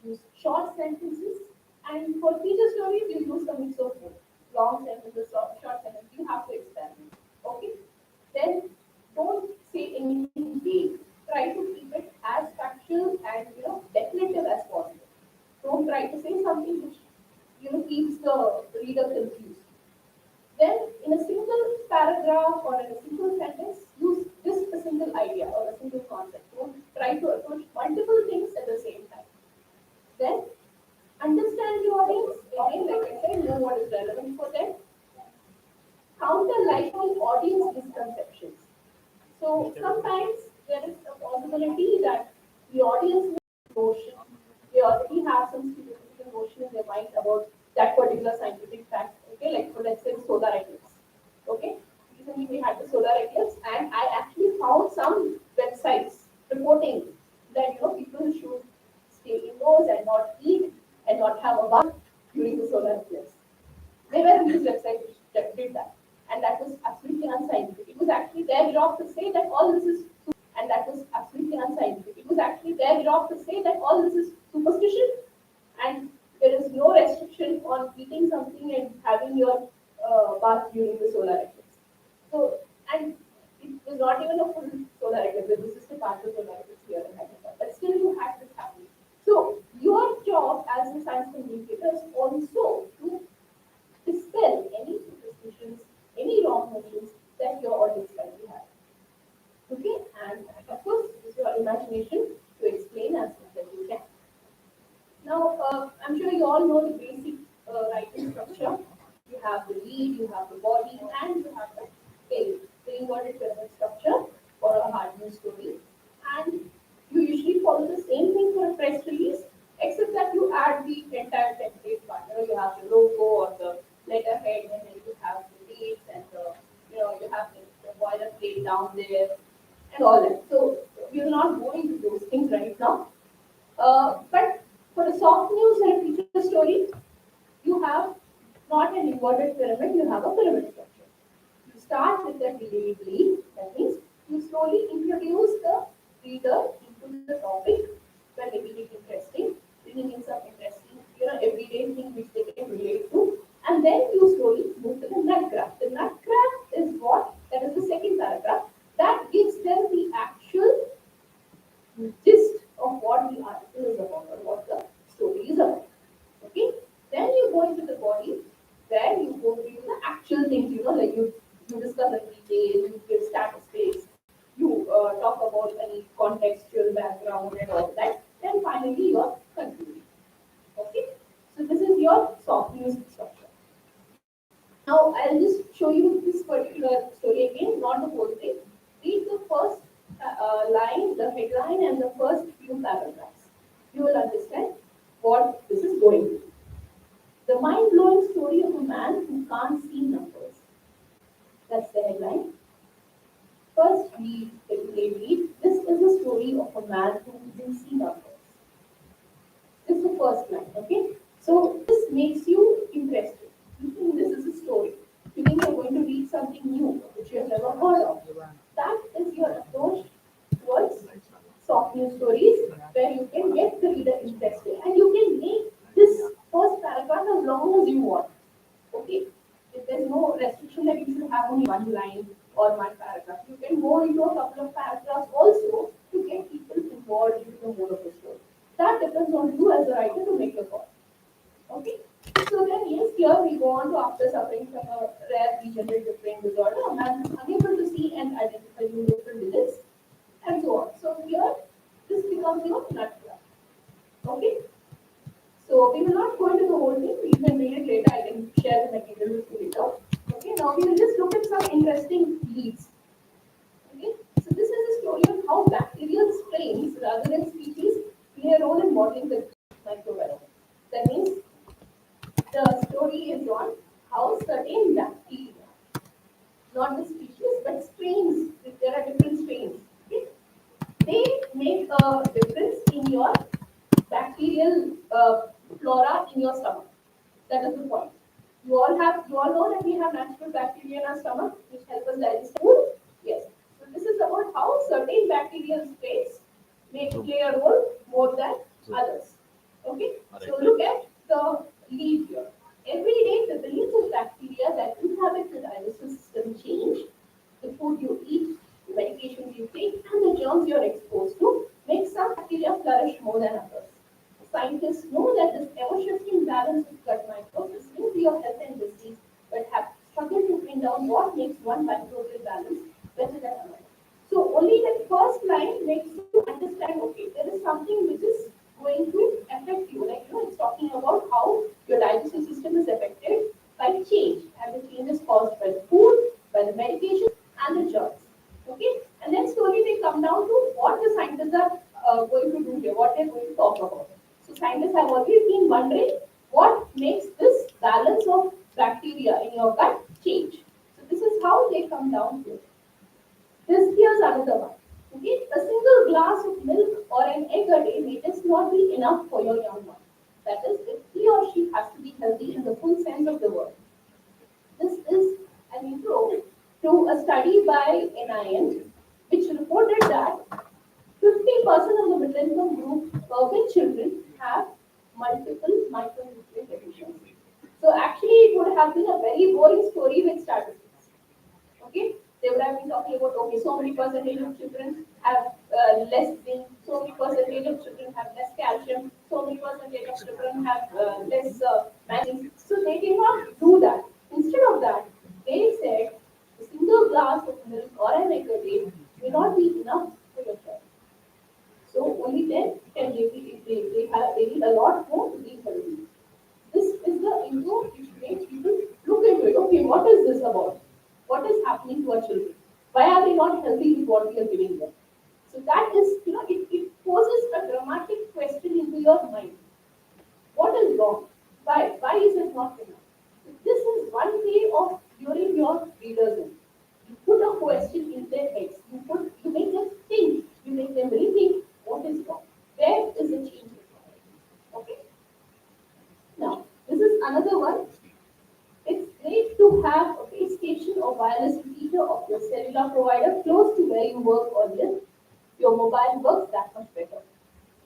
use short sentences, and for feature stories, you use a mix of both. Long sentences or short sentences, you have to experiment. Okay? Then don't say anything vague. Try to keep it as factual and definitive as possible. Don't try to say something which keeps the reader confused. Then, in a single paragraph or in a single sentence, use just a single idea or a single concept. Don't try to approach multiple things at the same time. Then, understand the audience. Again, like I said, know what is relevant for them. Counter likely audience misconceptions. So sometimes there is a possibility that the audience notion, they already have some stereotypical notion in their mind about that particular scientific fact. Okay, like for let's say the solar eclipse. Okay, recently we had the solar eclipse, and I actually found some websites reporting that people should stay indoors and not eat and not have a bath during the solar eclipse. There were news websites that did that, and that was absolutely unscientific. It was actually their job to say that all this is, and that was absolutely unscientific. It was actually their job to say that all this is superstition, and there is no restriction on eating something and having your bath during the solar eclipse. So, and it was not even a full solar eclipse. It was just a partial solar eclipse here in Hyderabad. But still, you had this happening. So, your job as a science communicator is also to dispel any superstitions, any wrong notions that your audience might be having. Okay, and of course, use your imagination to explain as much as you can. Now, I'm sure you all know the basic writing structure. You have the lead, you have the body, and you have the tail, the inverted pyramid structure for a hard news story. And you usually follow the same thing for a press release, except that you add the entire template part. You have the logo or the letterhead, and then you have the dates and you have the boilerplate down there and all that. So we will not go into those things right now. But for a soft news and a feature story, you have not an inverted pyramid, you have a pyramid structure. You start with the delayed lead, that means you slowly introduce the reader into the topic when they will be interesting, bringing in some interesting, everyday thing which they can relate to, and then you slowly move to the nut graph. The nut graph is what? That is the second paragraph. That gives them the actual gist of what the article is about or what the story is about. Okay? Then you go into the body where you go into the actual things, like you discuss a detail, you give statistics, you talk about any contextual background and all that. Then finally your conclusion. Okay? So this is your soft news structure. Now I'll just show you this particular story again, not the whole thing. Read the first line, the headline, and the first few paragraphs. You will understand what this is going to. The mind-blowing story of a man who can't see numbers. That's the headline. First, they read, this is a story of a man who can see numbers. This is the first line, okay? So this makes you interested. You think this is a story. You think you're going to read something new, which you have never heard of. That is your approach towards soft news stories, where you can get the reader interested. And you can make this first paragraph as long as you want. Okay? If there's no restriction that you should have only one line or one paragraph, you can go into a couple of paragraphs also to get people involved into the whole of the story. That depends on you as a writer to make a call. Okay? So then, yes, here we go on to after suffering from a rare degenerative brain disorder, a man is unable to see and identify numerical digits, and so on. So here, this becomes your nut graph. Okay? So we will not go into the whole thing. You can read it later. I can share the material with you later. Okay, now we will just look at some interesting leads. Okay, so this is a story of how bacterial strains rather than species play a role in modeling the microbiome. That means the story is on how certain bacteria, not the species, but strains, if there are different strains, okay, they make a difference in your bacterial flora in your stomach. That is the point. You all know that we have natural bacteria in our stomach which help us digest food. Yes. So this is about how certain bacterial strains may play a role more than others. Okay, so look at the lead here. Every day, the billions of bacteria that inhabit the digestive system change. The food you eat, the medications you take, and the germs you're exposed to make some bacteria flourish more than others. Scientists know that this ever-shifting balance of gut microbes is linked to your health and disease, but have struggled to pin down what makes one microbial balance better than another. So only the first line makes you understand, okay, there is something which is going to affect you. Like, it's talking about how your digestive system is affected by change, and the change is caused by the food, by the medication, and the germs. Okay, and then slowly they come down to what the scientists are going to do here, what they're going to talk about. So scientists have always been wondering what makes this balance of bacteria in your gut change. So this is how they come down to it. Here's another one. Okay, a single glass of milk or an egg a day may just not be enough for your young one. That is, if he or she has to be healthy in the full sense of the word. This is an intro to a study by NIN, which reported that 50% of the middle income group urban children have multiple micronutrient deficiencies. So actually, it would have been a very boring story with statistics. Okay, they would have been talking about, okay, so many percentage of children have less zinc, so many percentage of children have less calcium, so many percentage of children have less magnesium. So they did not do that. Instead of that, they said a single glass of milk or an egg a day may not be enough for your child. So only then can they need a lot more to be healthy. This is the intro which makes people look into it. Okay, what is this about? What is happening to our children? Why are they not healthy with what we are giving them? So that is, it poses a dramatic question into your mind. What is wrong? Why? Why is it not enough? So this is one way of luring your readers in. You put a question in their heads. You make them think. You make them rethink what is wrong. Where is the change required? Okay. Now, this is another one. It's great to have a base station or wireless repeater of your cellular provider close to where you work or live. Your mobile works that much better.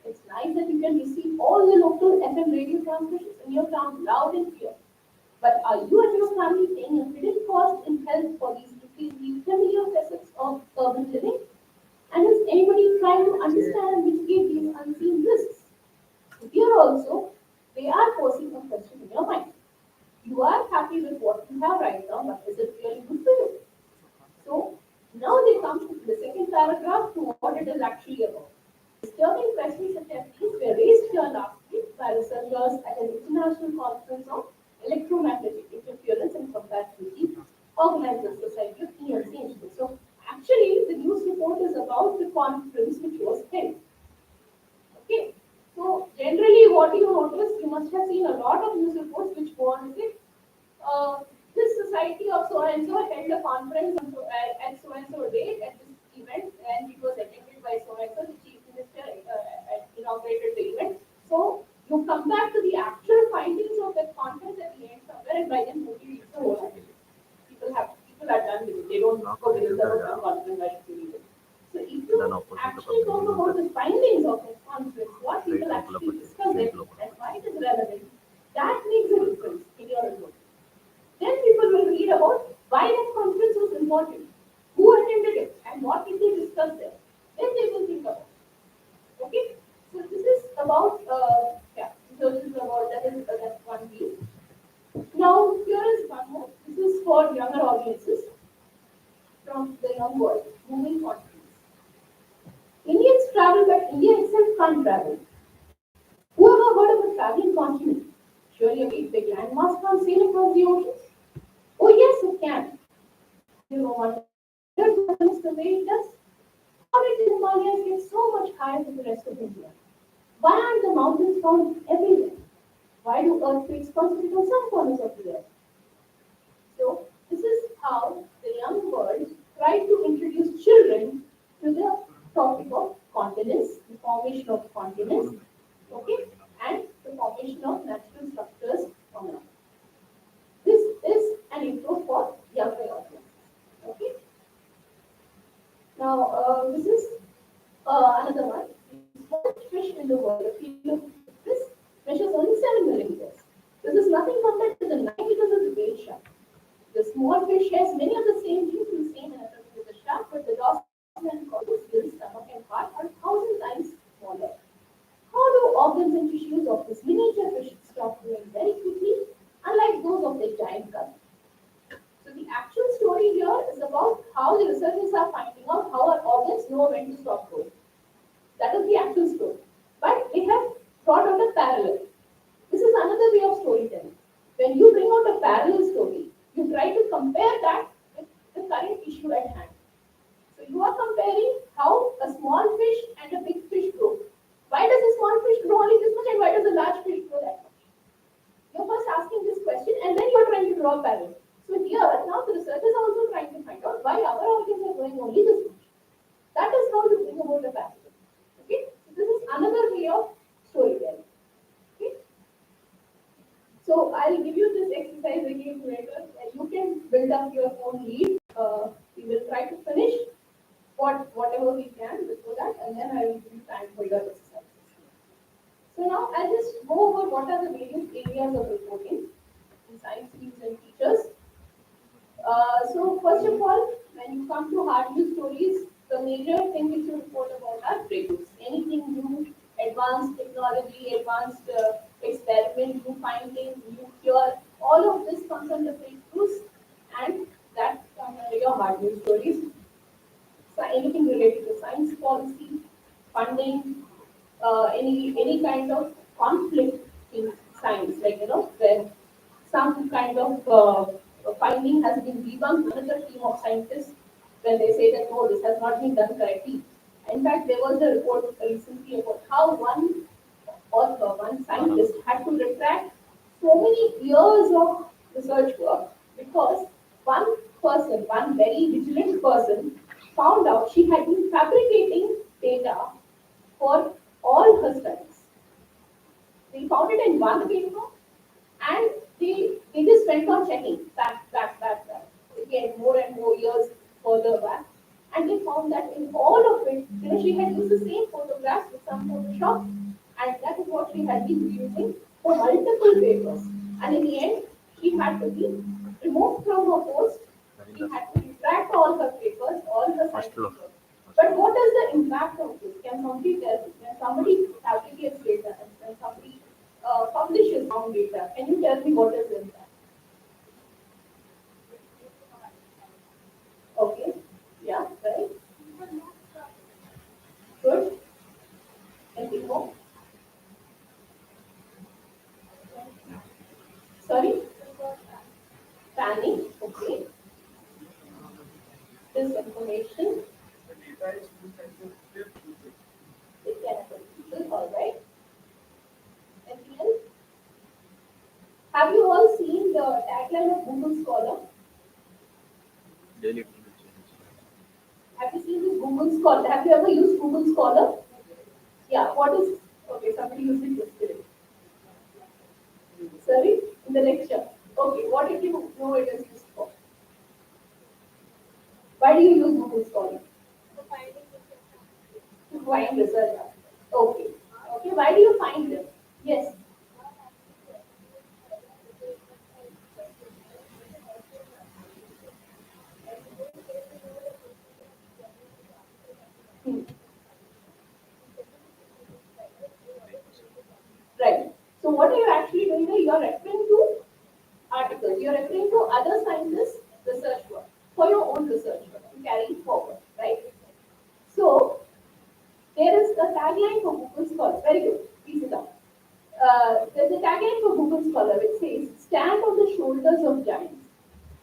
It's nice that you can receive all the local FM radio transmissions in your town loud and clear. But are you and your family paying a hidden cost in health for these increasingly familiar facets of urban living? And is anybody trying to understand and mitigate these unseen risks? Here also, they are posing a question in your mind. You are happy with what you have right now, but is it really good for you? So now they come to the second paragraph to what it is actually about. Disturbing questions such as these were raised here last week by researchers at an international conference on electromagnetic interference and compatibility organized the Society of ENC Institute. So actually, the news report is about the conference which was held. Okay. So generally, what you notice, you must have seen a lot of news reports which go on with this society of so and so held a conference at so and so date at this event, and it was attended by so and so. The chief minister inaugurated the event. So you come back to the actual findings of that conference at the end somewhere, and by then nobody reads the whole article. People are done with it. They don't go with the conference. I should read it. So if you actually talk about the findings of this conference, what people actually discuss it, and why it is relevant, that makes a difference in your report. Then people will read about why that conference was important, who attended it, and what did they discuss there. Then they will think about it. Okay? So this is about So this is about that's one piece. Now here is one more. This is for younger audiences from the young world. Moving continents. Indians travel, but India itself can't travel. Who ever heard of a traveling continent? Surely a big landmass can't sail across the oceans. Oh yes, it can. Have you ever wondered why it's the way it does? How did the Himalayas get so much higher than the rest of India? Why aren't the mountains found everywhere? Why do earthquakes concentrate on some corners of the earth? So this is how the young world tried to introduce children to the topic of continents, the formation of continents, okay, and the formation of natural structures on Earth. This is an intro for younger audience. Okay. Now this is another one. Smallest fish in the world. If you look at this, small fish shares many of the same genes in the same anatomy with the shark, but the dorsal columns, gill, stomach, and heart are 1,000 times smaller. How do organs and tissues of this miniature fish stop growing very quickly, unlike those of the giant carp? So the actual story here is about how the researchers are finding out how our organs know when to stop growing. That is the actual story. But they have brought out a parallel. This is another way of storytelling. When you bring out a parallel story, you try to compare that with the current issue at hand. So you are comparing how a small fish and a big fish grow. Why does a small fish grow only this much and why does a large fish grow that much? You're first asking this question and then you're trying to draw a parallel. So here, now the researchers are also trying to find out why our organs are growing only this much. That is how you bring about a parallel. Okay? So this is another way of storytelling. Okay? So I'll give you this exercise again later. You can build up your own lead. We will try to finish whatever we can before that, and then I will give you time for your exercises. So now I'll just go over what are the various areas of reporting in science fields and teachers. So first of all, when you come to hard news stories, the major thing which you report about are breakthroughs. Anything new, advanced technology, advanced experiment, new findings, new cure, all of this comes under breakthroughs, and that comes under your hard news stories. So anything related to science policy, funding, any kind of conflict in science, like where some kind of finding has been debunked. Another team of scientists, when they say that no, this has not been done correctly. In fact, there was a report recently about how one author, one scientist, had to retract so many years of research work because one person, one very vigilant person, found out she had been fabricating data for all her studies. They found it in one paper and they just went on checking back, again more and more years further back. And they found that in all of it, she had used the same photographs with some Photoshop, and that is what she had been using for multiple papers. And in the end, she had to be removed from her post. She had to retract all her papers, all her science papers. But what is the impact of this? Can somebody tell me? When somebody fabricates data and when somebody publishes wrong data, can you tell me what is the impact? Okay. Yeah, right. Good. Anything more? Sorry? Panic. Okay. Disinformation. All right. Anything else? Have you all seen the tagline of Google Scholar? Daily. Have you seen this Google Scholar? Have you ever used Google Scholar? Yeah. What is? Okay, somebody used it yesterday. Sorry, in the lecture. Okay, what did you know it is used for? Why do you use Google Scholar? To find research. Okay. Okay, why do you find them? Yes. Hmm. Right. So what are you actually doing here? You are referring to articles. You are referring to other scientists' research work for your own research work to carry it forward, right? So there is a tagline for Google Scholar. Very good. Please sit down. There's a tagline for Google Scholar which says, "Stand on the shoulders of giants."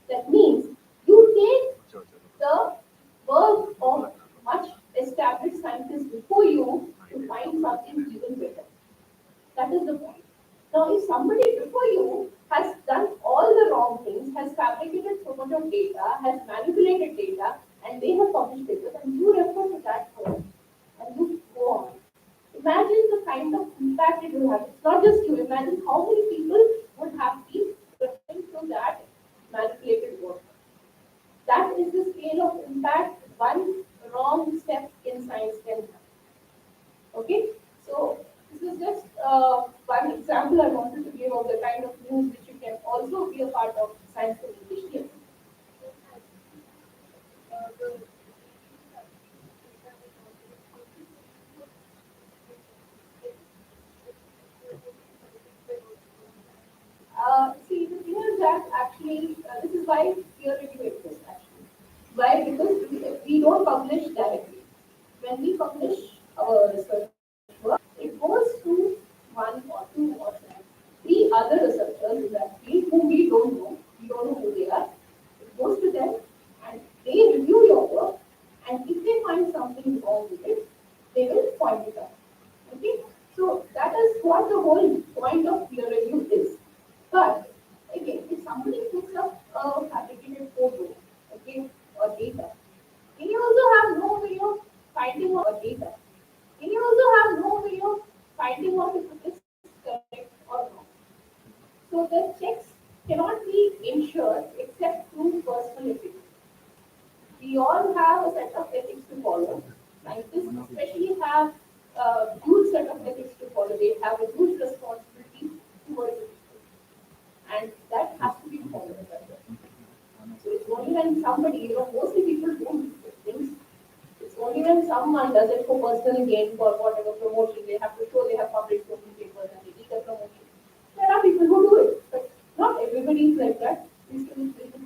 That means you take the work of much established scientists before you to find something even better. That is the point. Now, if somebody before you has done all the wrong things, has fabricated so much of data, has manipulated data, and they have published papers, and you refer to that first, and you go on. Imagine the kind of impact it will have. It's not just you. Imagine how many people would have been referring to that manipulated work. That is the scale of impact one wrong step in science can have. Okay, so this is just one example I wanted to give of the kind of news which you can also be a part of science communication. See, the thing is that actually, this is why peer review exists actually. Why? Because we don't publish directly. When we publish our research work, it goes to one or two or three other researchers in that field whom we don't know who they are. It goes to them and they review your work, and if they find something wrong with it, they will point it out. Okay? So that is what the whole point of peer review is. But again, if somebody picks up a fabricated photo, okay, or data, can you also have no way of finding out data? Can you also have no way of finding out if it is correct or not? So the checks cannot be ensured except through personal ethics. We all have a set of ethics to follow. Scientists especially have a huge set of ethics to follow. They have a huge responsibility towards it, and that has to be followed as well. So it's only when somebody, mostly people don't do these things. It's only when someone does it for personal gain, for whatever promotion, they have to show they have published so many papers and they need a promotion. There are people who do it, but not everybody is like that.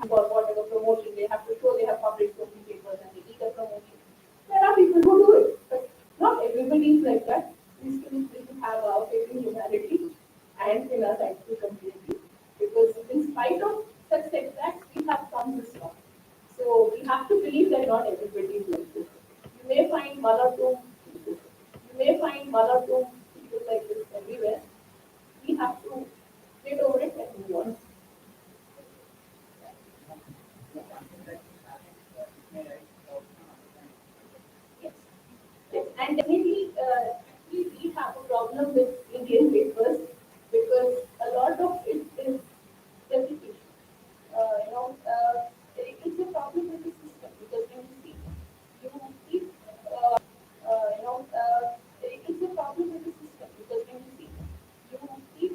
For whatever promotion, they have to show they have published so many papers and they need a promotion. There are people who do it, but not everybody is like that. We still have our faith in humanity and in our scientific community, because in spite of such setbacks, we have come this far. So we have to believe that not everybody is like this. You may find one or two. You may find one or two people like this everywhere. We have to get over it and move on. Yes. Yes. And definitely, actually, we have a problem with Indian papers because a lot of it is replication. It's a problem with the system because when you see, you keep, it's a problem with the system because when you see, you keep,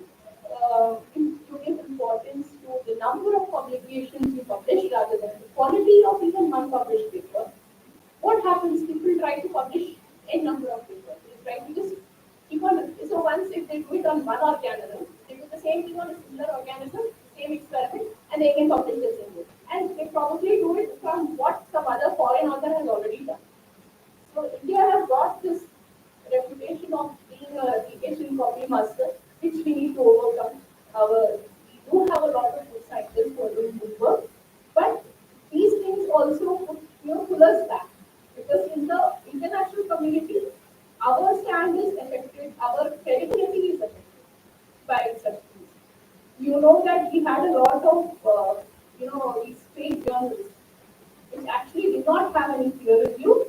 you give importance to the number of publications you publish rather than the quality of even one published paper. What happens? People try to publish a number of papers. They try to just keep on. So once if they do it on one organism, they do the same thing on a similar organism, same experiment, and they can publish the same book. And they probably do it from what some other foreign author has already done. So India has got this reputation of being a teaching copy master, which we need to overcome. We do have a lot of good scientists who are doing good work, but these things also pull us back because in the international community, our stand is affected, our credibility is affected by such things. You know that we had a lot of these fake journals which actually did not have any peer review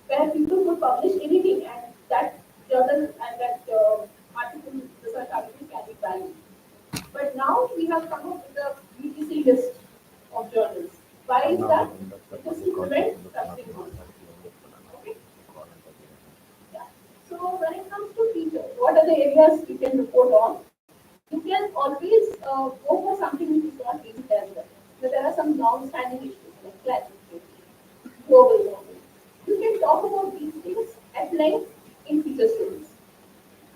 where people could publish anything and that journal and that article, research article can be valued. But now we have come up with a UGC list of journals. Why is that? Because to prevent such things. Okay? Yeah. So when it comes to features, what are the areas you can report on? You can always go for something which is not easy as well. So there are some long-standing issues like classification, global warming. You can talk about these things at length in feature stories.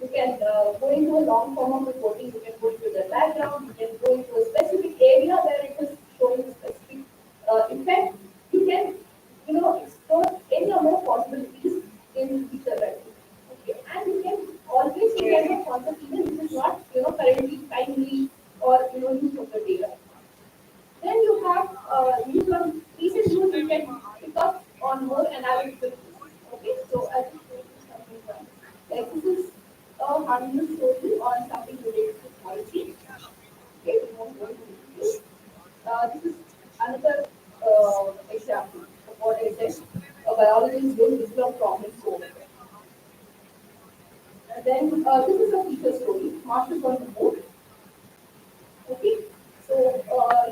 You can go into a long form of reporting, you can go into the background, you can go into a specific area where it is showing a specific effect. You can, explore any number of possibilities in feature writing. Okay, and you can always look at the concept even if it is not, currently timely or use of the data. Then you have use on recent use you can pick up on more analytical tools. Okay, so I will show you something like this is a harmless story on something related to policy. Okay, we won't go into details. This is another example of what I said. A biologist will develop problem solving. And then this is a feature story. Masters on the board. Okay, so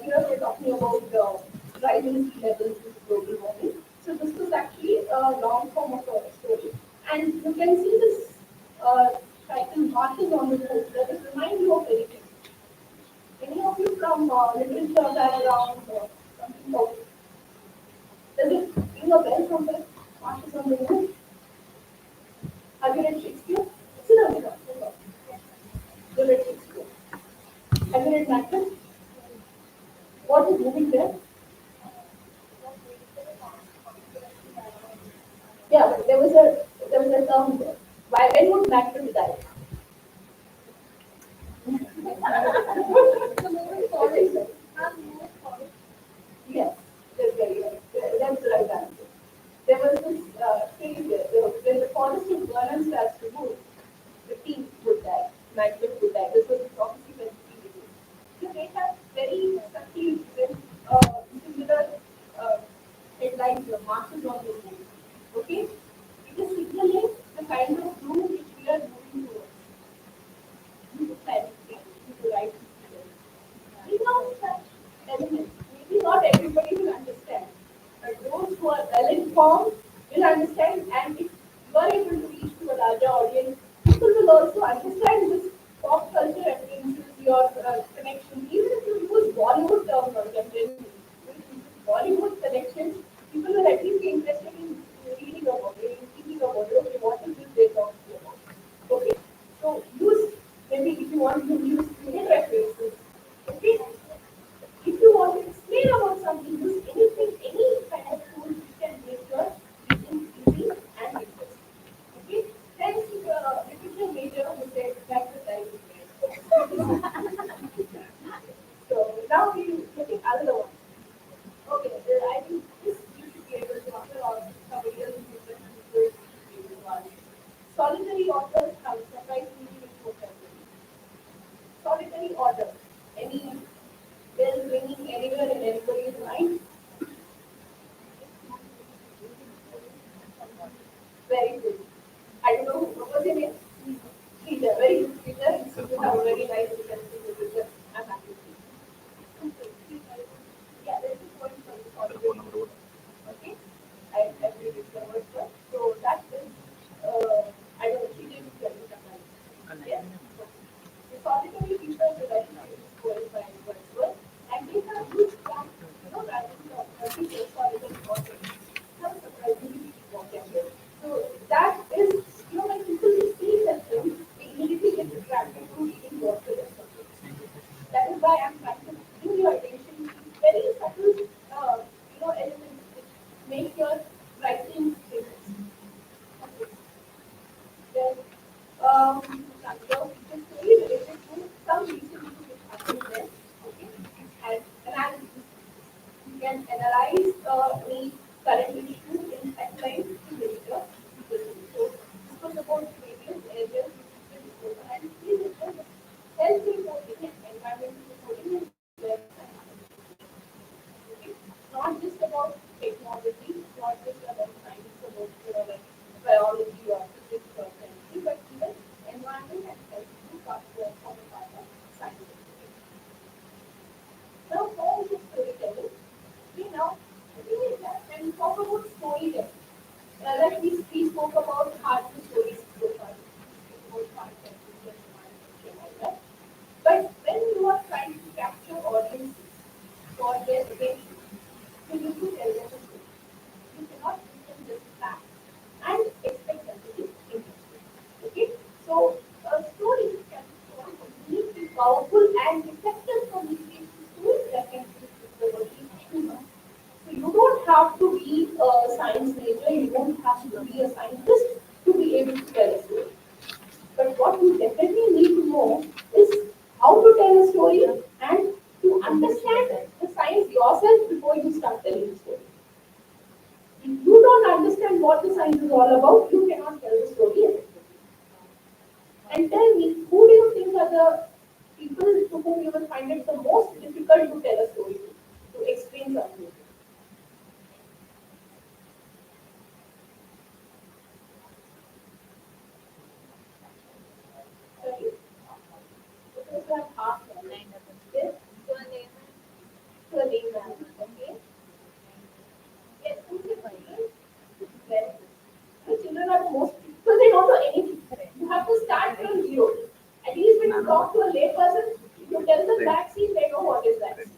here we're talking about rising sea levels with global warming. So this is actually a long form of a story, and you can see this title "Marches on the Moon." Does it remind you of anything? Any of you from literature background or something about? Does it a well from the Masters on the Moon. Have you read Shakespeare? Sit down, sit down, sit down. You read Shakespeare. Have you read Macbeth? What is moving there? Yeah, but there was a term there. Why when would Macbeth die? Yes, that's very right. That's the right answer. There was this thing there. When the forest of Vernon starts to move, the king would die. Macbeth would die. This was the prophecy when the king would die. So they have very subtly given similar uh, headlines or markers on the moon. Okay? It is signaling the kind of room which we are moving towards. Due to climate change, due to rise in sea level. Without such elements, maybe not everybody will understand, but those who are well informed will understand, and if you are able to reach to a larger audience, people will also understand this pop culture references, your connection. Even if you use Bollywood terminology, Bollywood connections, people will at least be interested in reading about it, in thinking about it. Okay, what is this they talking about? Okay, so use maybe if you want to use Indian references. Okay, if you want to explain about something, use anything, any kind of tool which can make your reading easy and interesting. Okay, thanks to the literature major who said that's the time. So now we look at another one. Okay, I think this you should be able to answer, or somebody else who should be able to answer. Solitary authors have surprisingly rich vocabulary. Solitary author. Any bell ringing anywhere in anybody's mind? Very good. I don't know what was your name? Peter. Very good, Peter. You have a very nice reference with I'm happy to see. Yeah, there's a point for the solitary. Okay, I agree with your words, sir. So that is, I don't know, she did tell you something. Yes. The solitary people who recognize this poem by Wordsworth, and they have huge plans, rather than people solitary authors. Some surprisingly vocabulary. So that is, when people see that film, they immediately get attracted to reading what the rest of it. That is why I'm trying to bring your attention to very subtle, elements which make your writing famous. Okay. Then, so the story related to some recent issue which happened there. Okay, and analysis. You can analyze the current issue in headlines to literature. So this was about various areas which we can go, and these are health reporting and environmental reporting is where okay. Not just about technology, not just about science, about like biology or physics or chemistry, but even environment and health is part of a part of science. Now, how is storytelling? We now when we talk about storytelling, like we spoke about hard stories so far, we spoke about hard all that. But when you are trying to capture audiences for their attention, you need to tell them a story. You cannot give them just facts and expect them to be interested. Okay? So a story can be so completely powerful and effective communication tools that can be used humor. So you don't have to be a science major, you don't have to be a scientist to be able to tell a story. But what you definitely need to know is how to tell a story and to understand the science yourself before you start telling the story. If you don't understand what the science is all about, you cannot tell the story effectively. And tell me, who do you think are the people to whom you will find it the most difficult to tell a story to explain something? Sorry? Because you have half the line. Yes? To a layman. Okay? Yes, who is the children? Very good. The children are the most, because they don't know anything. You have to start from zero. At least when you talk to a lay person, you tell them vaccine, they know what is vaccine.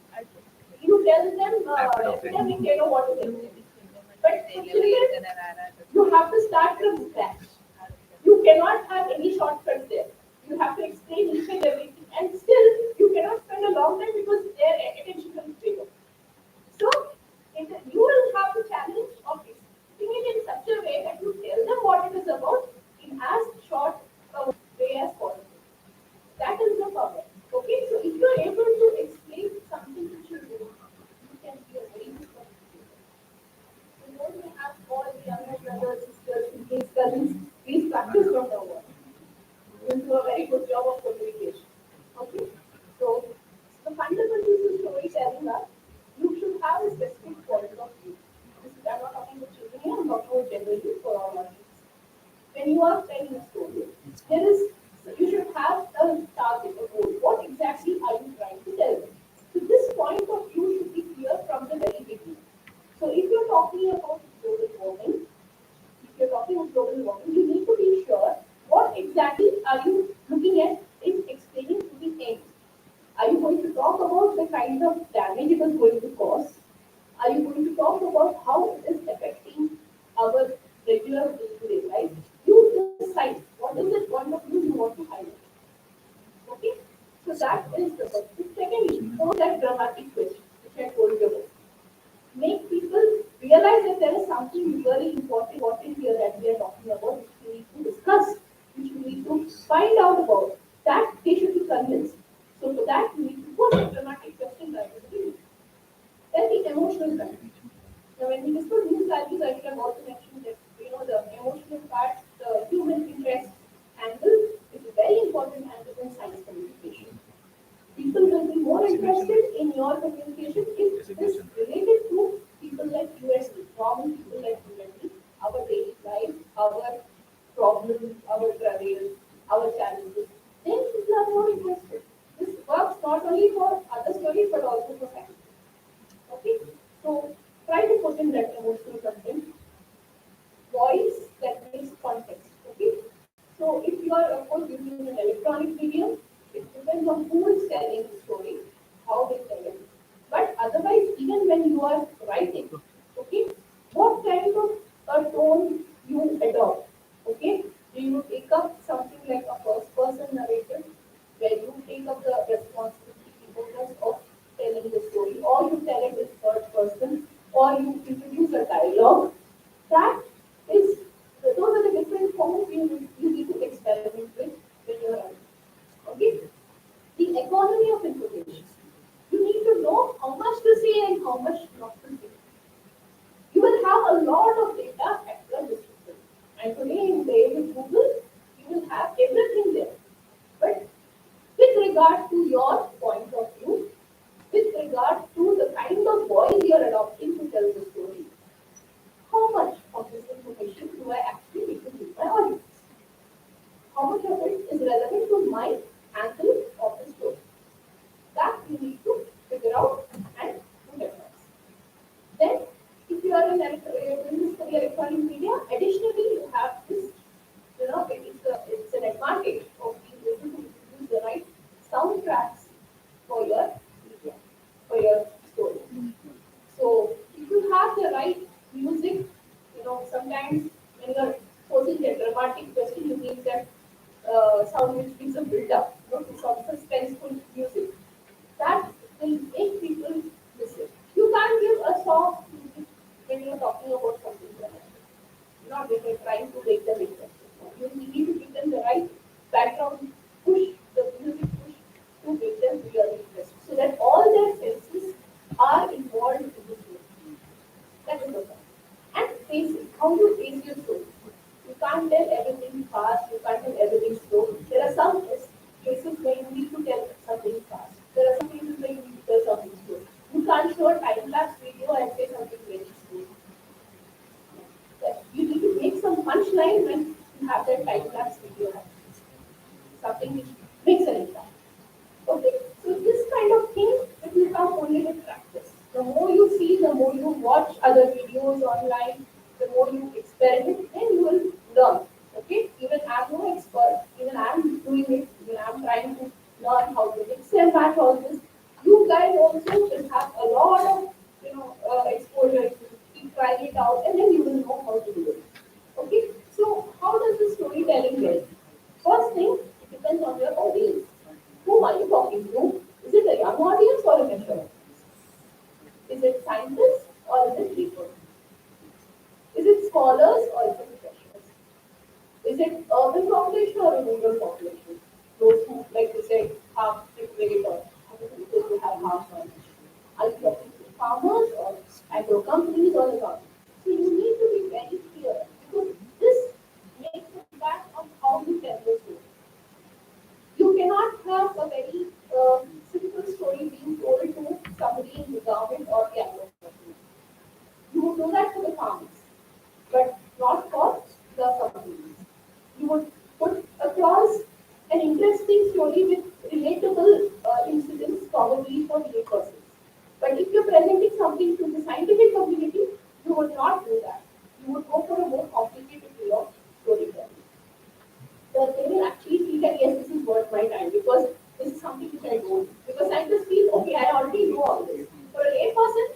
You tell them epidemic, they know what is epidemic. But for children, you have to start from scratch. You cannot have any shortcut there. You have to explain each and everything, and still you cannot spend a long time because their attention will fail. So you will have the challenge of explaining it in such a way that you tell them what it is about in as short a way as possible. That is the power. Okay, so if you are able to explain something to children, you can be a very good communicator. You don't have all the younger brothers, sisters, siblings, cousins. Please practice from now on. You will do a very good job of communication. Okay, so the fundamentals of storytelling are you should have a specific point of view. This is, I'm not talking about children here, I'm talking about generally for all audience. When you are telling a story, there is you should have a target, a goal. What exactly are you trying to tell them? So this point of view should be clear from the very beginning. So if you're talking about global warming, if you're talking about global warming, you need to be sure what exactly are you looking at in explaining to the end. Are you going to talk about the kind of damage it is going to cause? Are you going to talk about how it is affecting our regular day-to-day life? You decide what is the point of view you want to highlight. Okay? So that is the first thing. Secondly, pose that dramatic question, which I told you about. Make people realize that there is something very important here that we are talking about, which we need to discuss, which we need to find out about. That they should be convinced. So for that, we need to pose a dramatic question right at the beginning. Then the emotional content. Now, when we discuss these values, I should have also mentioned that the emotional part, the human interest angle is a very important angle in science communication. People will be more interested in your communication if it is related to people like you and me, normal people like you and me, our daily life, our problems, our travails, our challenges. Then people are more interested. This works not only for other stories but also for science. Okay, so try to put in that emotional content, voice that makes context. Okay, so if you are of course using an electronic medium, it depends on who is telling the story, how they tell it. But otherwise, even when you are writing, okay, what kind of a tone you adopt? Okay, do you take up something like a first person narrative, where you take up the responsibility, the onus of telling the story, or you tell it in third person, or you introduce a dialogue? That is, those are the different forms you need to experiment with when you're writing. Okay? The economy of information. You need to know how much to say and how much not to say. You will have a lot of data at your disposal. And today in the age of Google, you will have everything there. But with regard to your point of view, with regard to the kind of voice you are adopting to tell the story, how much of this information do I actually need to give my audience? How much of it is relevant to my angle of the story? That you need to figure out and put across. Then, if you are in electronic media, additionally you have this, it's an advantage of being able to use the right soundtracks for your media, for your story. So if you have the right music, sometimes when you're posing a dramatic question, you need that sound which gives a build-up, to some suspenseful music. That will make people listen. You can't give a soft music when you're talking about something dramatic. Not when you're trying to make them interested. You need to give them the right background push, the music push to make them really interested. So that all their senses are involved in the story. That is the point. And pacing, how you pace your story. You can't tell everything fast, you can't tell everything slow. There are some cases where you need to tell something fast. There are some cases where you need to tell something slow. You can't show a time-lapse video and say something very slow. You need to make some punchline when you have that time-lapse video. Something which makes an impact. Okay, so this kind of thing it will come only with practice. The more you see, the more you watch other videos online, the more you experiment, then you will learn. Okay, even I'm no expert, even I'm doing it, even I'm trying to learn how to mix and match all this. You guys also will have a lot of exposure. You try it out, and then you will know how to do it. Okay, so how does the storytelling get? First thing, it depends on your audience. Whom are you talking to? Is it a young audience or a mature audience? Is it scientists or is it people? Is it scholars or is it professionals? Is it urban population or a rural population? Those who, like to say, have degree or those who have half knowledge. Are you talking to farmers or agro companies or the government? So you need to be very clear because this makes an impact on how you tell the story. You cannot have a very simple story being told to somebody in the government or the agro company. You would do that for the farmers, but not for the companies. You would put across an interesting story with relatable incidents, probably for laypersons. But if you're presenting something to the scientific community, you would not do that. You would go for a more complicated way of storytelling. They will actually feel that yes, this is worth my time because this is something which I do. Because scientists feel, okay, I already know all this. For a lay person,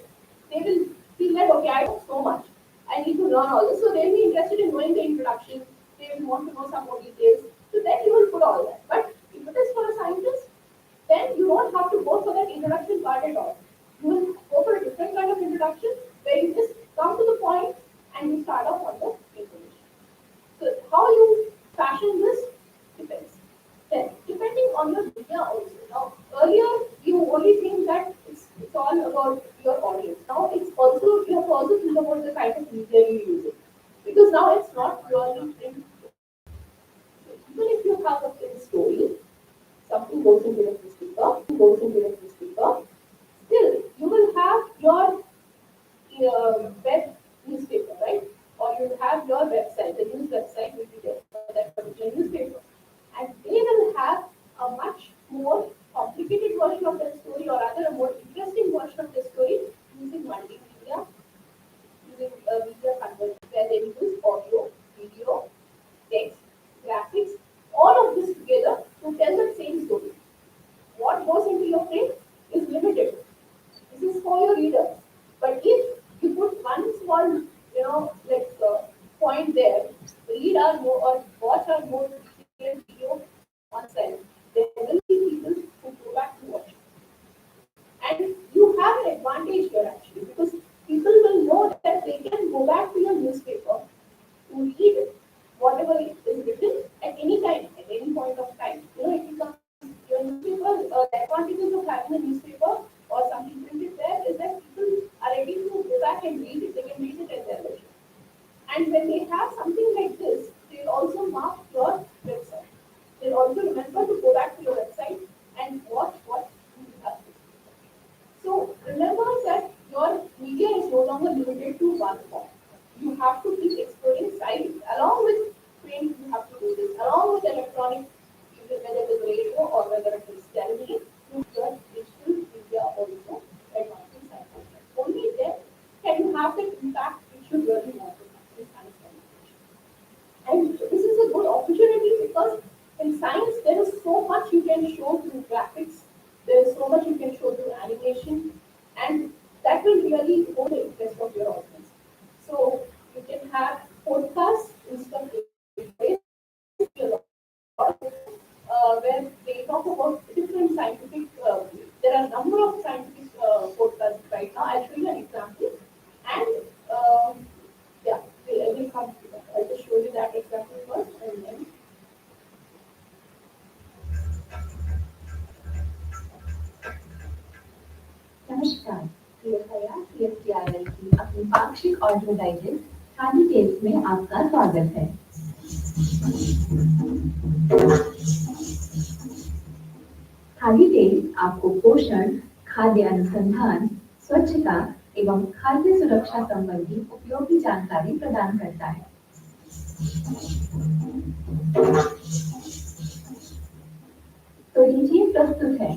they will feel that okay, I know so much. I need to learn all this. So they'll be interested in knowing the introduction, they will want to know some more details. So then you will put all that. But if it is for a scientist, then you don't have to go for that introduction part at all. You will go for a different kind of introduction where you just come to the point and you start off on the information. So how you fashion this depends. Then depending on your media also. Now earlier you only think that it's all about your audience. Now it's also you have to also think about the kind of media you use it. Because now it's not purely print. So even if you have a print story, something goes into the newspaper, still you will have your web newspaper, right? Or you will have your website, the news website will be there for that particular newspaper. And they will have a much more complicated version of the story or rather a more interesting version of the story using multimedia, using media conversion where they will use audio, video, text, graphics, all of this together to tell the same story. What goes into your print is limited. This is for your readers. But if you put one small, like point there, read our more or watch our more detailed video on site, there will be people who go back to watch it. And you have an advantage here actually because people will know that they can go back to your newspaper to read whatever is written at any time, at any point of time. It becomes your newspaper, the advantages of having a newspaper or something printed there is that people are ready to go back and read it. They can read it at their leisure. And when they have something like this, they'll also mark your website. They'll also remember to go back to your website and watch what you have. So remember that your media is no longer limited to one form. You have to keep exploring sites along with print. You have to do this along with electronic, whether it is radio or whether it is television. Your digital media also advancing science. Only then can you have the impact which you really want to have in science communication. And this is a good opportunity because in science there is so much you can show through graphics, there is so much you can show through animation, and that will really hold the interest of your audience. So you can have podcasts instead of where they talk about different scientific. There are a number of scientific podcasts right now. I'll show you an example, and yeah, we'll come to that. I'll just show you that example first, and then. नमस्कार, CSIR की अपनी पाक्षिक audio digest khadi tales में आपका स्वागत है। Khadi tales आपको पोषण, खाद्य अनुसंधान, स्वच्छता एवं खाद्य सुरक्षा संबंधी उपयोगी जानकारी प्रदान करता है। तो लीजिए प्रस्तुत है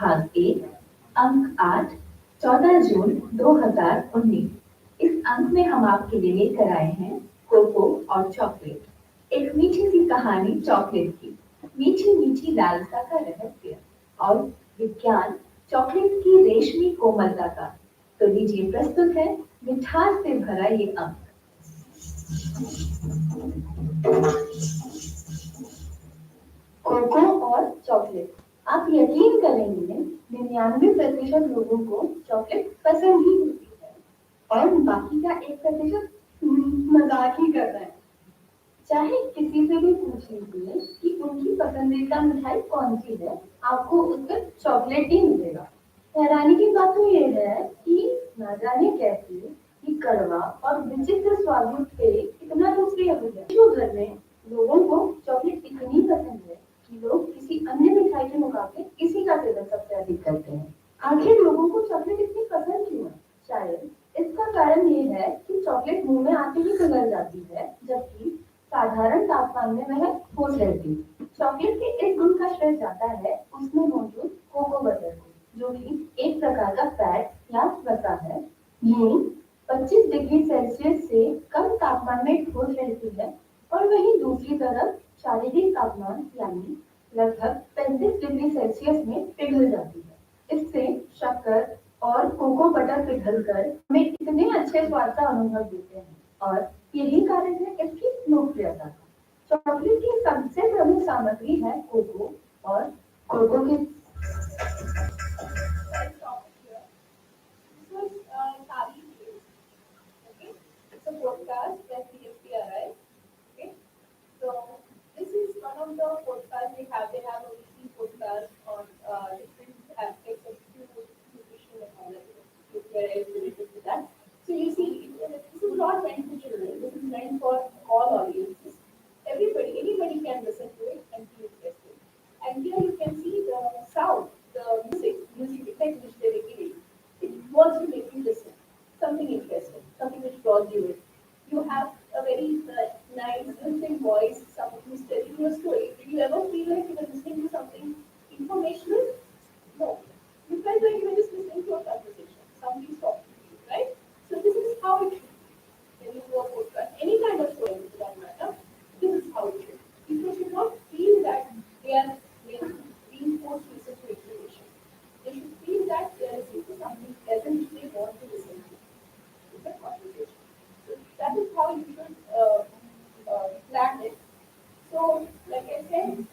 भाग 1 अंक 8 14 जून 2019। इस अंक में हम आपके लिए लेकर आए हैं कोको और चॉकलेट, एक मीठी सी कहानी चॉकलेट की, मीठी मीठी लालसा का रहस्य और विज्ञान चॉकलेट की रेशमी कोमलता का। तो लीजिए प्रस्तुत है मिठास से भरा ये अंक। कोको और चॉकलेट। आप यकीन करेंगे 99% लोगों को चॉकलेट पसंद ही होती है और बाकी का 1% मजाक ही कर रहा है। चाहे किसी से भी पूछ लीजिए कि उनकी पसंदीदा मिठाई कौन सी है, आपको उत्तर चॉकलेट ही मिलेगा। हैरानी की बात तो ये है कि ना जाने कैसे ये कड़वा और विचित्र स्वादयुक्त पेय इतना लोकप्रिय हो गया। जो घर में लोगों को चॉकलेट इतनी पसंद है कि लोग किसी अन्य मिठाई के मुकाबले इसी का सेवन सबसे अधिक करते हैं। आखिर लोगों को चॉकलेट इतनी पसंद क्यों है? शायद इसका कारण ये है कि चॉकलेट मुंह में आते ही पिघल जाती है, जबकि साधारण तापमान में वह ठोस रहती है। चॉकलेट के इस गुण का श्रेय जाता है उसमें मौजूद कोको बटर को, जो कि एक प्रकार का फैट या वसा है। ये 25 डिग्री सेल्सियस से कम तापमान में ठोस रहती है और वहीं दूसरी तरफ शारीरिक तापमान यानी लगभग 35 डिग्री सेल्सियस में पिघल जाती है। इससे शक्कर और कोको बटर पिघलकर हमें इतने अच्छे स्वाद का अनुभव देते हैं और यही कारण है इसकी लोकप्रियता का। चॉकलेट की सबसे प्रमुख सामग्री है कोको और कोको के Okay, it's a podcast that DEPT arrived. Okay, so this is one of the podcasts they have. They have a weekly podcast on different aspects of food, nutrition, and all that. Where is related to that. So you see, this is not meant for children. This is meant for all audiences. Everybody, anybody can listen to it and be interested. And here you can see the sound, the music effect which they regulate. It wants to make you listen. Something interesting, something which draws you in. You have a very nice, listening voice, someone who's telling you a story. Did you ever feel like you were listening to something informational? No. You felt like you were just listening to a conversation. Somebody's talking to you, right? So this is how it should be. When you go a podcast, any kind of story for that matter, this is how it should be. People should not feel that they are being forced to listen to information. They should feel that there is something pleasant which they want to listen to. It's a conversation. So that is how you should plan it. So, like I said,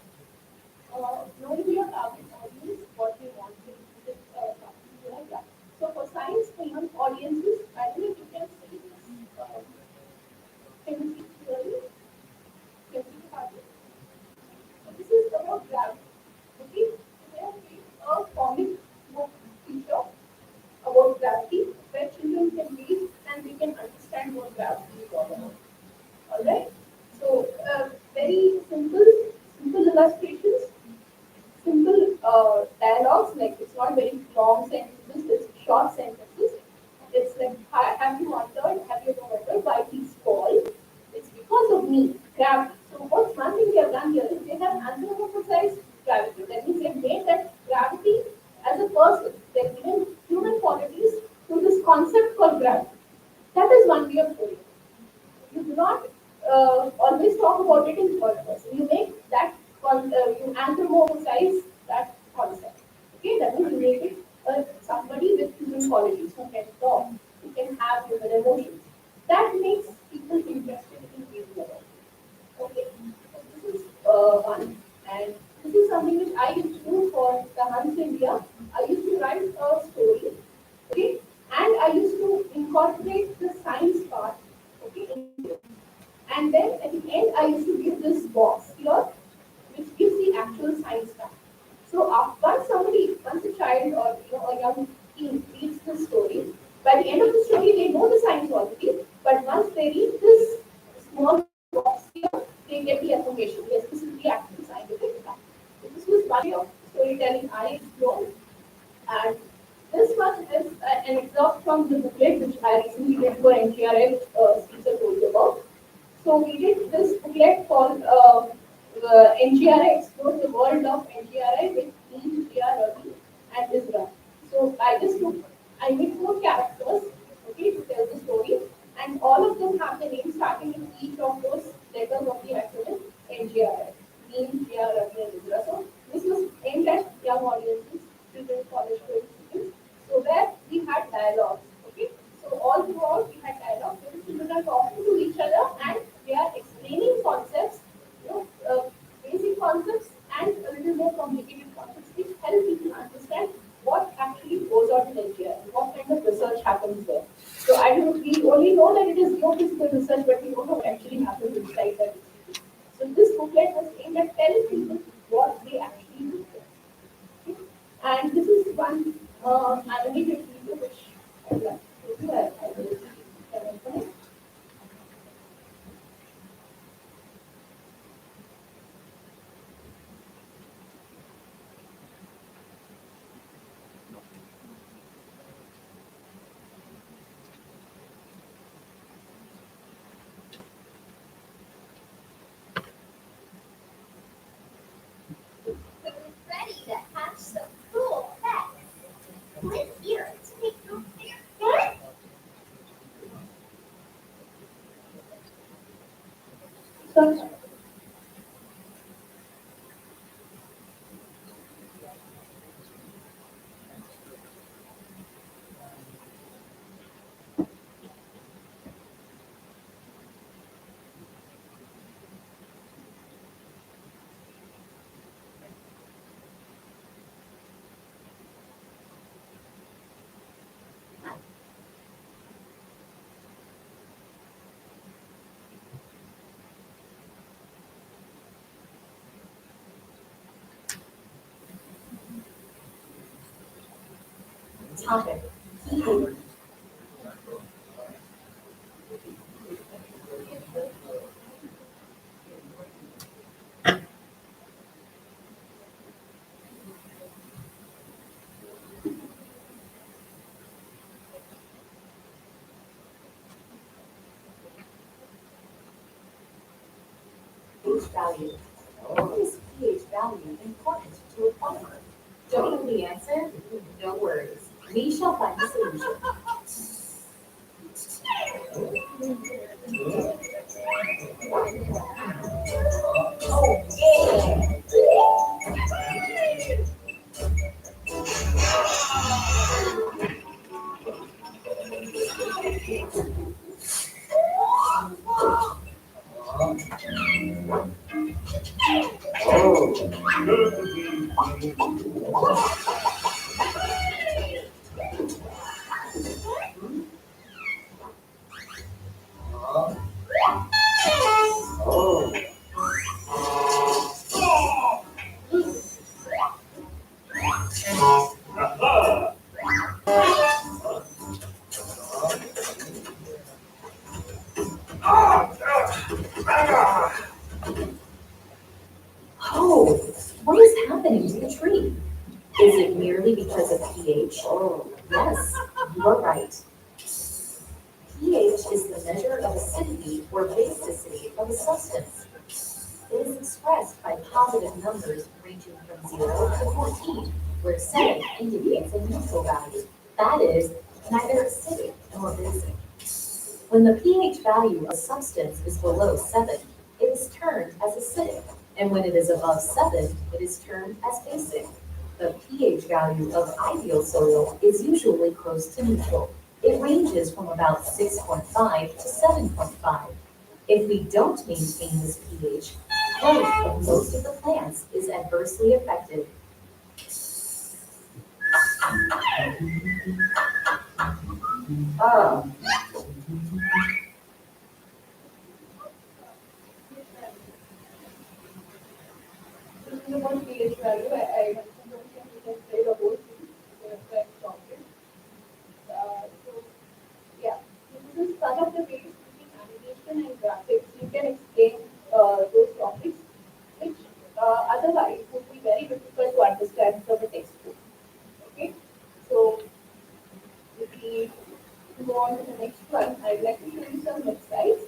knowing your target audience, what they want to is something like that. So for science for young audiences, I don't know if you can see this. Can you see clearly? Can you see the target? So this is about gravity. Okay, so they have made a comic book feature about gravity where children can read and they can understand what gravity is all about. Alright? So very simple illustrations, simple dialogues, like it's not very long sentences, it's short sentences. It's like, have you wondered, have you ever wondered why things fall? It's because of me, gravity. So what's one thing they have done here is they have anthropomorphized gravity. That means they've made that gravity as a person. They've given human qualities to this concept called gravity. That is one way of doing it. You do not always talk about it in third person. You make that, you anthropomorphize that concept. Okay, that means you make it somebody with human qualities who can talk, who can have human emotions. That makes people interested in reading about it. Okay, so this is one. And this is something which I used to do for the Hans India. I used to write a story, okay, and I used to incorporate the science part, okay, into it. And then at the end, I used to give this box here, which gives the actual science fact. So once a child or a young teen reads this story, by the end of the story, they know the science already. But once they read this small box here, they get the information. Yes, this is the actual scientific fact. So this was one way of storytelling I explored, and this one is an excerpt from the booklet which I recently did for NGRI, which Caesar told you about. So we did this booklet called NGRI Explores the World of NGRI with me, Priya, Ravi, and Isra. So I made 4 characters, okay, to tell the story, and all of them have the name starting with each of those letters of the acronym NGRI. Me, Priya, Ravi, and Isra. So this was aimed at young audiences, children, college going students. So where we had dialogues, okay. So all throughout happens there. So I don't, we only know that it is geophysical research, but we don't know what actually happens inside that institute. So this booklet was aimed at telling people what they actually do. Okay? And this is one animated video which I'd like to do. I will open it. Ready to hatch some cool pets. Live here to make them fair. So, Topic: keyword. pH value. Why is pH value important to a farmer? Don't know the answer? No worries. We shall find the solution. Oh, yeah. Oh, what is happening to the tree? Is it merely because of pH? Oh, yes, you are right. pH is the measure of acidity or basicity of a substance. It is expressed by positive numbers ranging from 0 to 14, where 7 indicates a neutral value. That is, neither acidic nor basic. When the pH value of a substance is below 7, it is termed as acidic, and when it is above 7, it is termed as basic. The pH value of ideal soil is usually close to neutral. It ranges from about 6.5 to 7.5. If we don't maintain this pH, growth of most of the plants is adversely affected. this is about pH value. I don't think we can say the whole thing. So let's stop it. So, yeah, this is one of the ways using animation and graphics you can explain those topics, which otherwise would be very difficult to understand from the textbook. Okay, so if we move on to the next one, I'd like to show you some websites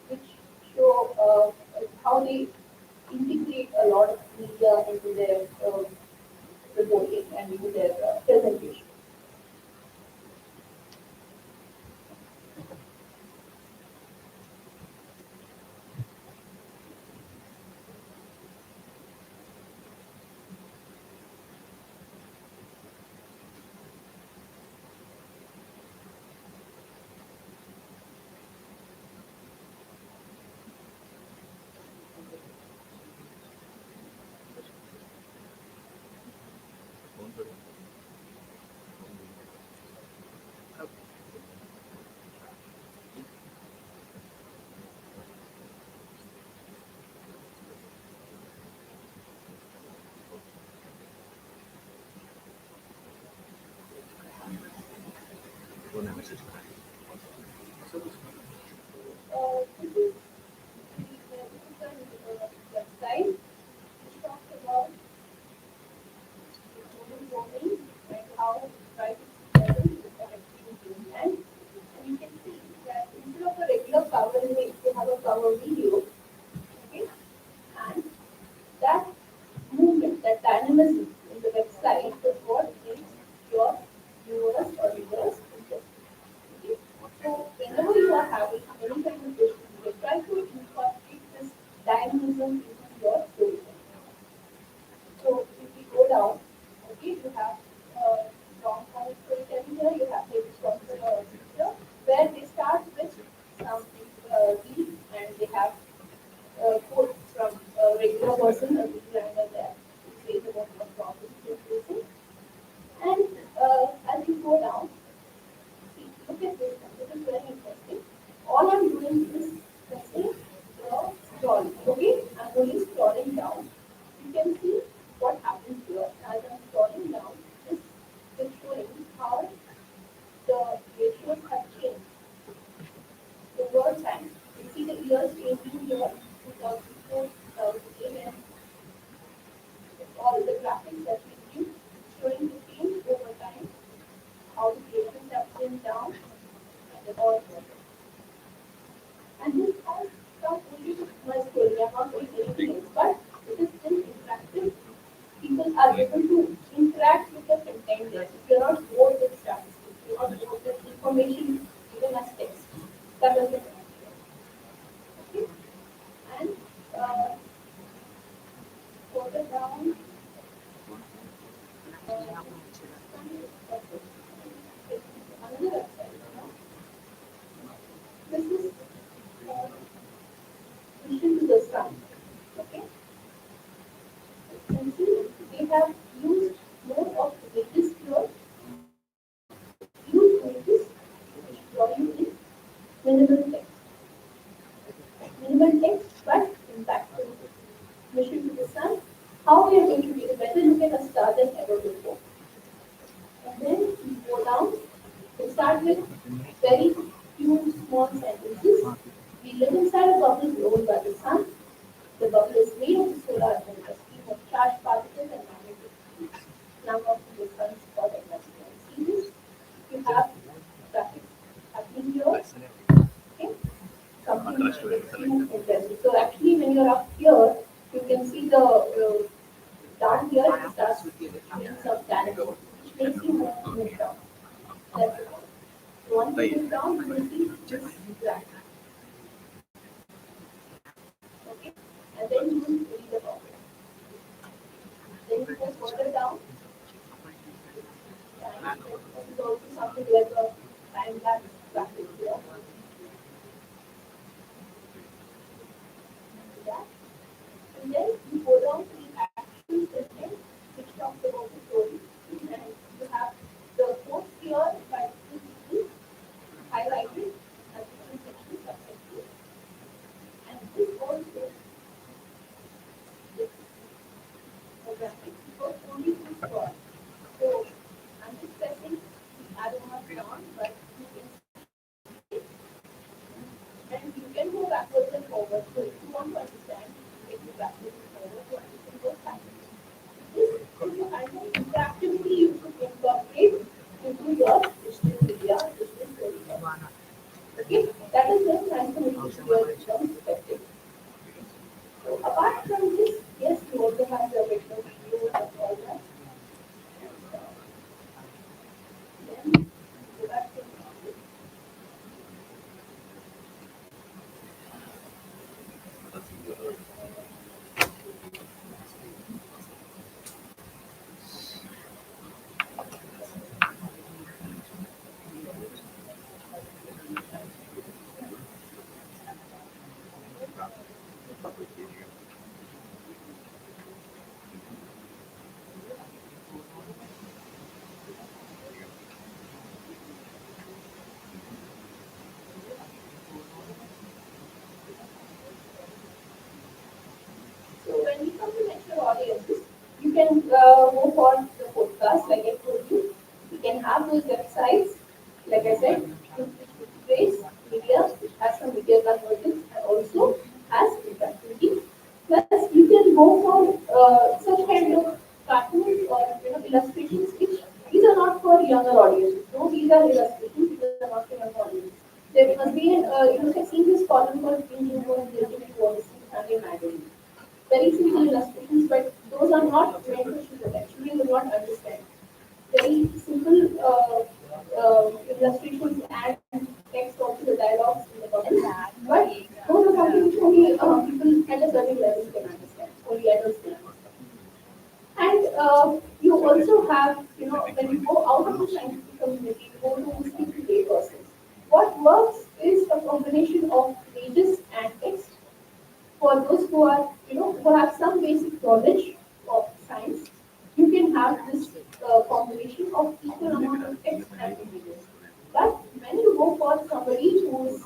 which show how they integrate a lot of media into their reporting and into their presentation. This is the website which talks about global warming and how rising sea level is affecting Greenland. And you can see that instead of a regular cover image, they have a cover video. Okay, and that movement, that dynamism in the website is what makes your viewers or readers interested. Okay? So whenever you are having any kind of visual, try to incorporate this dynamism into your storytelling. So if we go down, okay, you have strong point storytelling here, you have the responsible here, where they start with something deep and they have quotes from a regular person, a designer there, who says about what problems they're facing. And as you go down, see, look at this, this is very interesting. All I'm doing is pressing the scroll, okay? I'm only scrolling down. You can see what happens here as I'm scrolling down. This is showing how the ratios have changed over time. You see the years changing here, 2004, 2008, all the graphics that we use showing the change over time, how the ratios have changed down, and all. And this has come only with my story. I'm not doing anything else, but it is still interactive. People are able to interact with the content there. If you're not bored with statistics, you're not bored with information given as text, that doesn't matter. Okay? And further down, another website. This is mission to the sun. Okay? And see, they have used more of images here, use images which draw you in minimal text. Minimal text but impactful. Mission to the sun. How we are going to make a better look at a star than ever before. And then we go down. We start with very few small sentences. We live inside a bubble blown by the sun. The bubble is made of the solar atom, a stream of charged particles and magnetic fields. Now come to the sun's spot atmosphere. See this? You have graphics happening here. Okay? Something extreme interesting. So actually when you're up here, you can see the down here it starts doing some dynamics, which makes you move down. That's it. So once you move down, you will see this graph. Okay? And then you will read about it. Then you go further down. Time. This is also something like a time lapse graphic here. That. And then you go down to the actual content which talks about the story. And you have the quotes here by two people highlighted as different sections, subsections. And this also is a graphic because only two scroll. So I'm just pressing the arrow mark down, but you can see it. And you can go backwards and forward. So if you want to understand, you can go backwards and forward to understand what's happening. This is the kind of interactivity you could incorporate into your digital media, digital storytelling. Okay, that is just transformation to your digital perspective. So apart from this, yes, you also have the original video and all that. And then go back to the So when we come to lecture audiences, you can go for the podcast, like I told you. You can have those websites Like I said, it integrates media, it has some media convergence, and also has interactivity. Plus, you can go for such kind of cartoons or illustrations, which these are not for younger audiences. No, these are illustrations. These are not for younger audiences. There must be an you have seen this column called "Being Human, Living in Policy and in Magazine." Very simple illustrations, but those are not meant for children. Children will not understand. Very simple illustrations and text also the dialogues in the comments. But those are something which only people at a certain level can understand. Only adults can understand. And you also have, when you go out of the scientific community, you go to speak to lay persons. What works is a combination of pages and text for those who are, who have some basic knowledge of science. You can have this combination of equal amount of text and images. But when you go for somebody who's,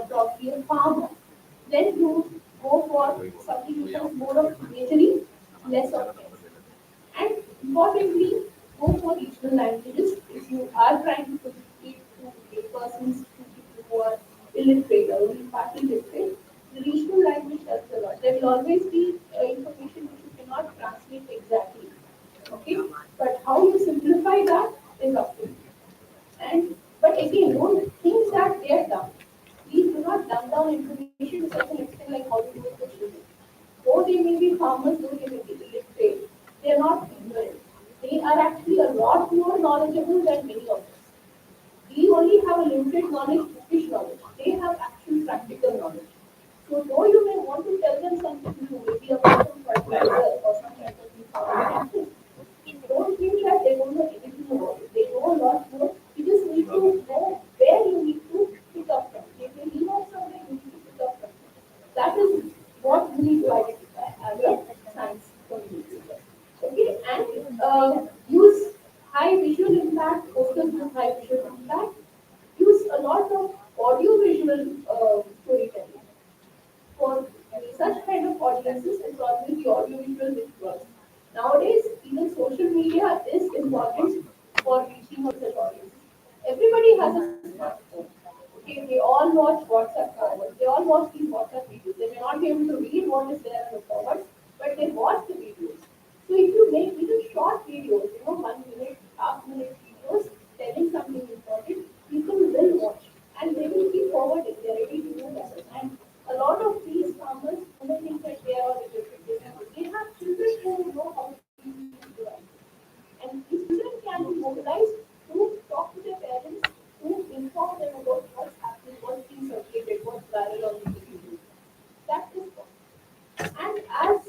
probably a farmer, then you go for something which is more of imagery, less of text. And importantly, go for regional languages if you are trying to communicate to persons, to people who are illiterate or only partly literate. The regional language helps a lot. There will always be information which you cannot translate exactly. Okay? But how you simplify that is up to you. And but again, don't think that they are dumb. Please do not dumb down information to such an extent like how you do with the children. Though they may be farmers, though they may be illiterate, they are not ignorant. They are actually a lot more knowledgeable than many of us. We only have a limited knowledge, bookish knowledge. They have actual practical knowledge. So though you may want to tell them something new, maybe about some fertilizer or some kind of new farming, don't think that they don't know anything about it. They know a lot more. You just need to know where you need to pick up from. If you leave out something, you need to pick up from. That is what you need to identify as a science communicator. Okay, and use high visual impact, focus with high visual impact, use a lot of audio visual storytelling. For such kind of audiences, it's always the audiovisual which works. Nowadays, even social media is important for reaching out such audiences. Everybody has a smartphone. Okay, they all watch WhatsApp forwards. They all watch these WhatsApp videos. They may not be able to read what is there in the forwards, but they watch the videos. So if you make even short videos, 1 minute, half-minute videos telling something important, people will watch and they will be forwarding. They're ready to do that. And a lot of these farmers who think that they are educated, they have children who know how to use these devices. And these children can be mobilized to talk to their parents, to inform them about what's happening, what's being circulated, what's viral on the video. That is possible. And as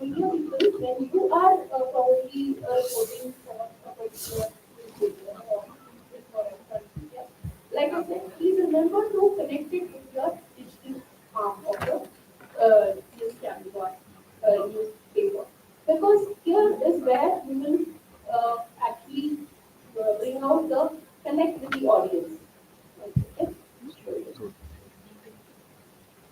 media people, when you are probably voting for a particular newspaper or for a country, yeah, like I said, please remember to connect it with your digital arm of the news channel or newspaper. Because here is where we will actually bring out the connect with the audience. Okay?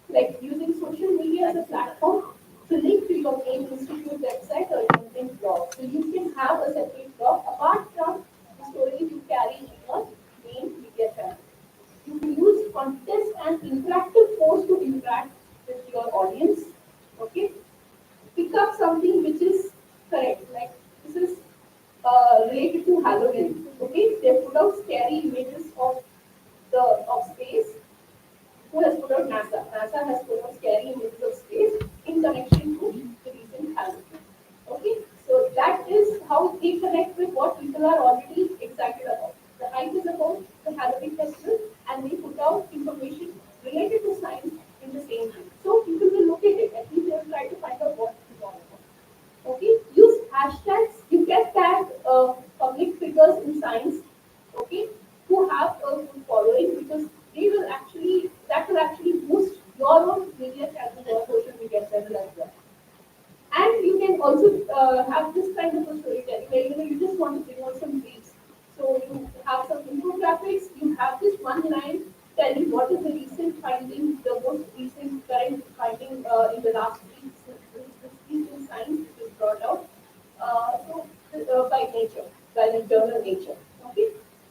Like using social media as a platform to link to your main institute website or your main blog. So you can have a separate blog apart from the stories you carry in your main media channel. You can use contests and interactive posts to interact with your audience. Okay, pick up something which is correct. Like this is related to Halloween. Okay, they put out scary images of space. Who has put out NASA? NASA has put out scary images of space in connection to the recent Halloween. Okay, so that is how they connect with what people are already excited about. The hype is about the Halloween festival, and they put out information related to science in the same way. So people will look at it, at least they will try to find out what it is all about. Okay, use hashtags. You can tag public figures in science. Okay, who have a good following because they will actually that will actually boost your own media channel or social media channel as well. And you can also have this kind of a storytelling where you just want to bring out some briefs. So you have some infographics. You have this one line telling what is the recent finding, the most recent current finding in the last week. This recent science which is brought out by Nature, by the journal Nature. Okay.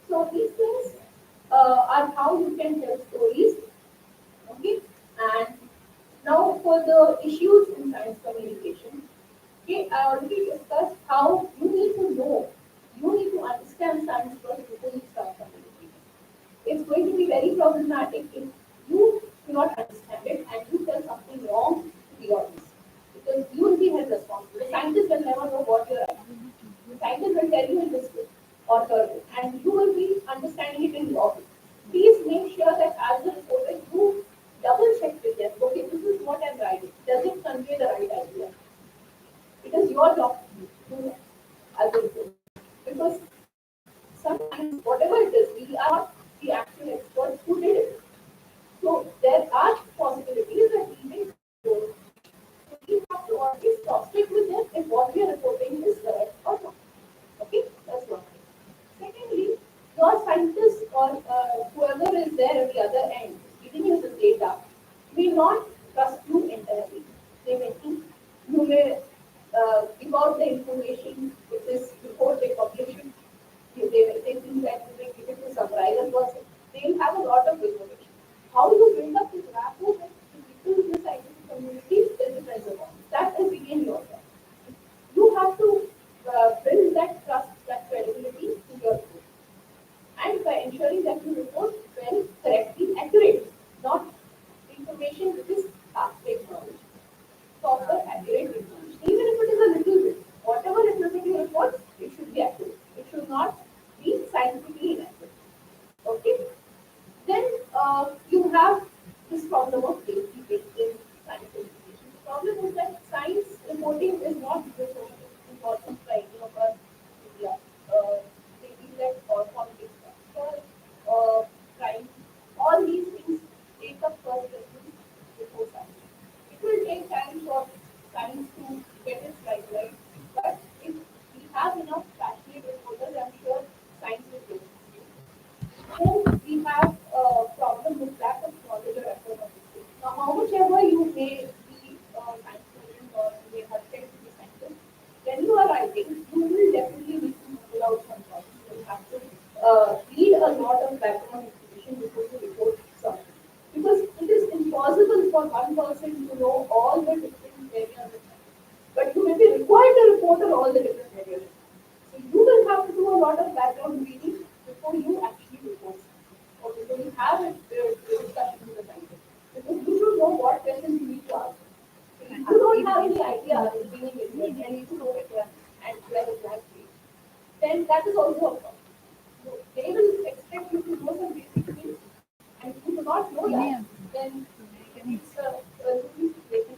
So these things are how you can tell stories. Okay, and now for the issues in science communication. Okay, I already discussed how you need to know, you need to understand science first before you start communicating. It's going to be very problematic if you do not understand it and you tell something wrong to the audience. Because you will be held responsible. The scientist will never know what you're asking. The scientist will tell you in this way or third way, and you will be understanding it in your way. Please make sure that as a reporter, you double check with them. Okay, this is what I'm writing. Does it convey the right idea? It is your job to do that as a reporter. Because sometimes, whatever it is, we are not the actual experts who did it. So there are possibilities that we may go. So we have to always cross-check with them if what we are reporting is correct or not. Okay, that's one thing. Secondly, your scientist or whoever is there at the other end giving you the data may not trust you entirely. They may think you may give out the information which is before they publish it. They think that you may give it to some rival person. They will have a lot of information. How you build up this rapport with the people in the scientific community is depends upon. That is again your job. You have to build that trust, that credibility to your group. And by ensuring that you report well, correctly, accurately, not information which is half fake knowledge, proper, accurate information. Even if it is a little bit, whatever little bit you report, it should be accurate. It should not be scientifically inaccurate. Okay? Then you have this problem of gatekeeping in science communication. The problem is that science reporting is not just so important like for media, maybe like or politics, or crime. All these things take up first preference before science. It will take time for science to get its right, but if we have enough passionate reporters, I'm sure science will get it. Then we have a problem with lack of knowledge or effort of the state. Now, how much ever you may be science student or you may have tend to be scientist, when you are writing, you will definitely need to pull out some thoughts. You will have to read a lot of background information before you report something. Because it is impossible for one person to know all the different areas of science. But you may be required to report on all the different areas. So you will have to do a lot of background reading before you actually report, or before you have a discussion with the scientist. Because you should know what questions you need to ask. If you don't have any idea at the beginning, and you know it and where exactly, then that is also a problem. So they will expect you to know some basic things, and if you do not know that, then it's a losing situation.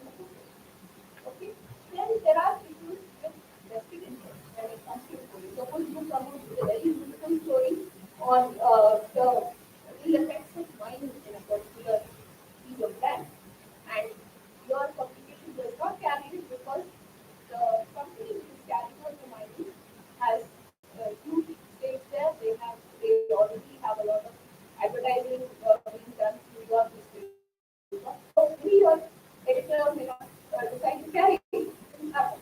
Okay. Then there are people with vested interest when it comes to stories. Suppose you come up with a very beautiful story on the real effects of wine in a particular piece of land, and your publication does not carry it because the company which is carrying out the mining has huge stakes there. They already have a lot of advertising being done through your newspaper. So maybe your editor may not decide to carry it. It doesn't happen.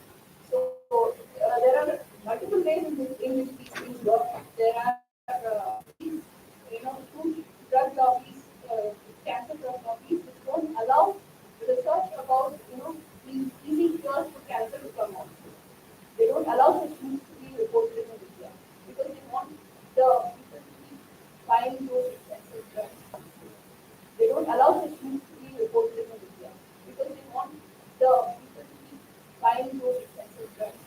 So there are multiple ways in which these things work. There are these, huge drug lobbies, cancer drug lobbies, which don't allow research about these easy cures for cancer to come out. They don't allow such things to be reported in the media because they want the people to keep buying those expensive drugs. They don't allow such things to be reported in the media because they want the people to keep buying those expensive drugs.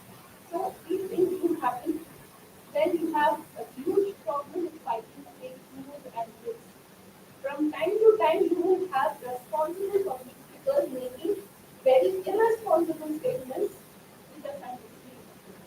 So these things do happen. Then you have a huge problem with fighting fake news and myths. From time to time, you will have responsible public figures making very irresponsible statements which are scientifically inaccurate.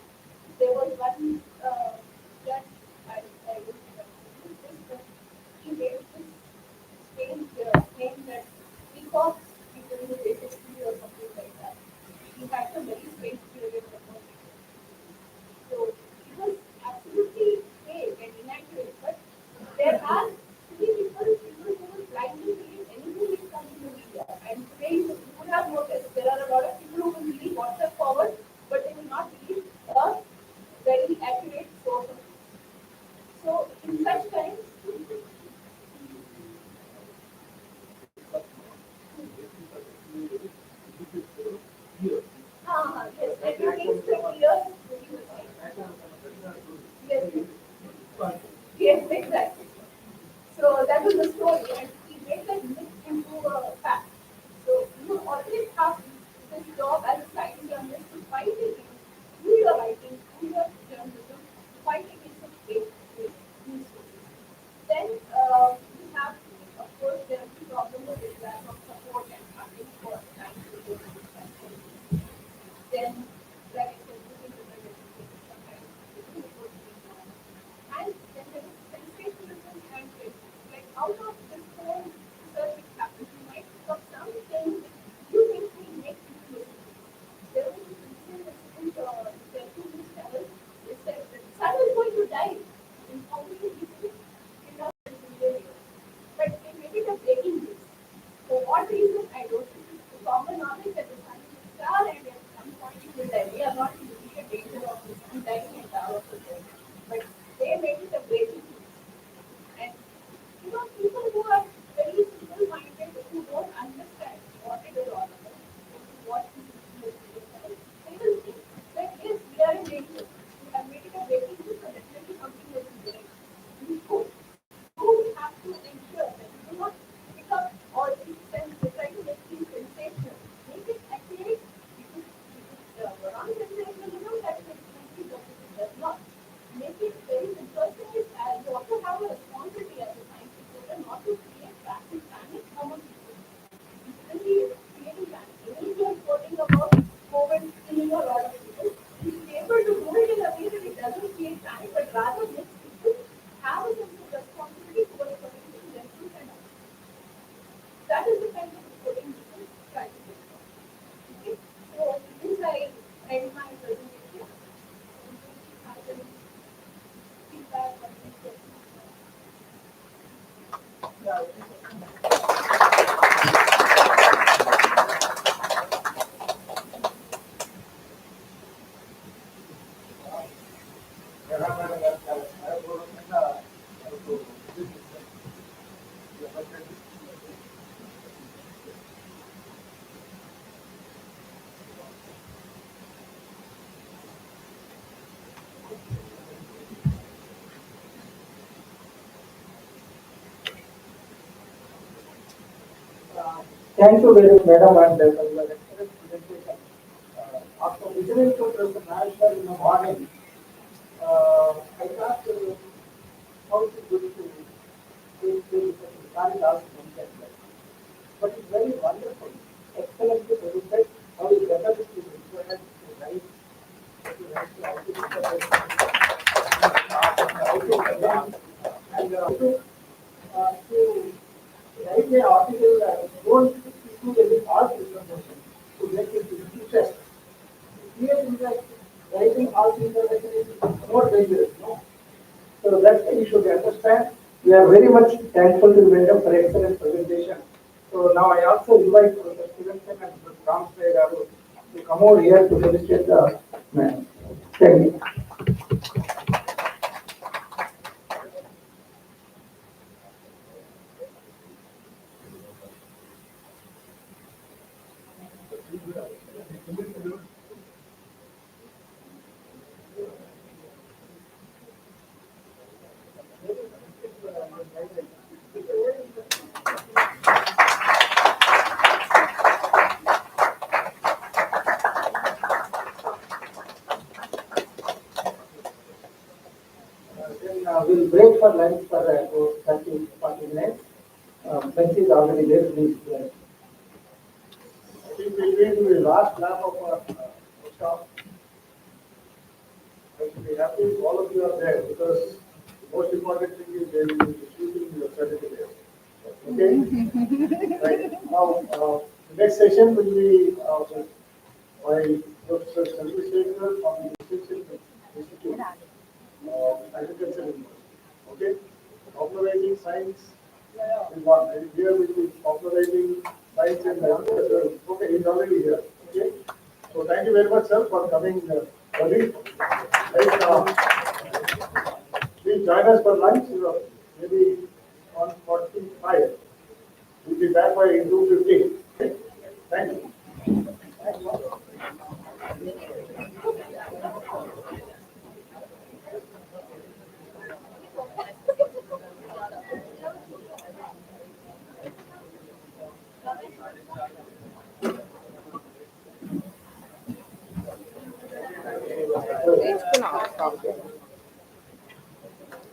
Thank you very much, madam, and for your excellent presentation. After listening to Professor National in the morning, I thought how is it going to take place and also mentioned that. But it's very wonderful, excellently presented, how is better is required to write, and to write an article, don't include any false information to make it interest. Here in the writing false information is more dangerous, no? So that's why you should understand. We are very much thankful to Madam for excellent presentation. So now I also invite Professor Stevenson and Professor Ram to come over here to demonstrate the man. Thank you. Then we'll break for lunch for about 30 40 minutes. Lunch is already there, please. I think we'll be in the last lap of our stop. I should be happy if all of you are there because the most important thing is they will be distributing your certificate. Okay? Right. Now, the next session will be by Professor Chandrashekar from the Institute of Agriculture University. Okay? Popularizing science is one. And here will be popularizing science and agriculture. Okay, he's already here. Okay? So thank you very much, sir, for coming early. Right, please join us for lunch, maybe 1:45. We'll be back by 2:15. Okay? Thank you. It's not.